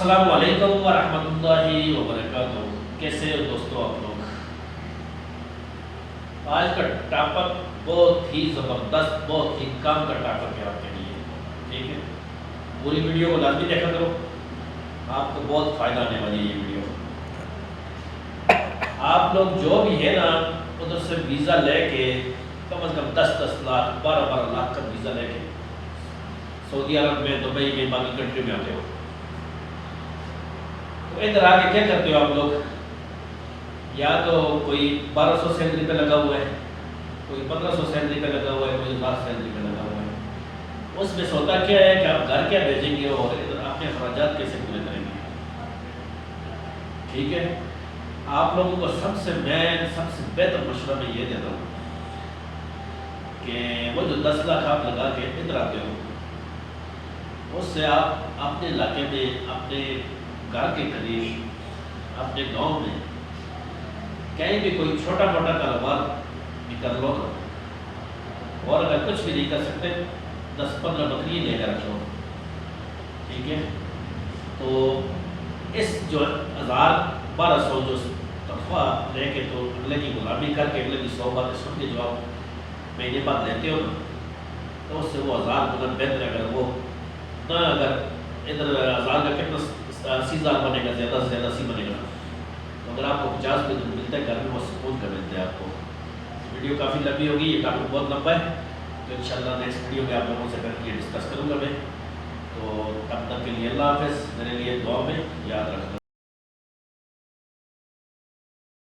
السلام علیکم ورحمۃ اللہ وبرکاتہ۔ کیسے ہو دوستو آپ لوگ؟ آج کا ٹاپک بہت ہی زبردست، بہت ہی کام کا ٹاپک ہے آپ کے لیے، ٹھیک ہے؟ پوری ویڈیو کو لازمی دیکھا کرو، آپ کو بہت فائدہ آنے والی ہے یہ ویڈیو۔ آپ لوگ جو بھی ہے نا ادھر سے ویزا لے کے کم از کم 10 لاکھ 12 لاکھ کا ویزا لے کے سعودی عرب میں، دبئی میں، باقی کنٹری میں آتے ہو، تو ادھر آگے کیا کرتے ہو آپ لوگ؟ یا تو کوئی 1200 سیلری پہ لگا ہوا ہے، کوئی 1500 سیلری پہ لگا ہوا ہے، کوئی 1000 سیلری پہ لگا ہوا ہے۔ اس میں سوتا کیا ہے کہ آپ گھر کیا بھیجیں گے اور ادھر اپنے اخراجات کیسے پورے کریں گے، ٹھیک ہے؟ آپ لوگوں کو سب سے بہتر مشورہ میں یہ دیتا ہوں کہ وہ جو 10 لاکھ آپ لگا کے ادھر آتے ہو، اس سے آپ اپنے علاقے میں، اپنے گھر کے قریب، اپنے گاؤں میں کہیں بھی کوئی چھوٹا موٹا کاروبار بھی کر لو، اور اگر کچھ بھی نہیں کر سکتے 10-15 بکری لے کر رکھو، ٹھیک ہے؟ تو اس جو 1200 جو تنخواہ لے کے تو اگلے کی غلامی کر کے، اگلے کی 100 باتیں سن کے جو آپ مہینے بعد لیتے ہو نا، تو اس سے وہ 1000 گنا بہتر ہے۔ اگر وہ نہ، اگر ادھر 1000 کا کتنا 80,000 بنے گا، زیادہ سے زیادہ 80 بنے گا، تو اگر آپ کو 50 بھی ملتا ہے گھر میں، وہ سکون کا ملتا ہے آپ کو۔ ویڈیو کافی لمبی ہوگی، یہ ٹاپک بہت لمبا ہے، تو انشاءاللہ نیکسٹ ویڈیو میں آپ لوگوں سے کر کے ڈسکس کروں گا میں۔ تو تب تک کے لیے اللہ حافظ، میرے لیے دعا میں یاد رکھنا۔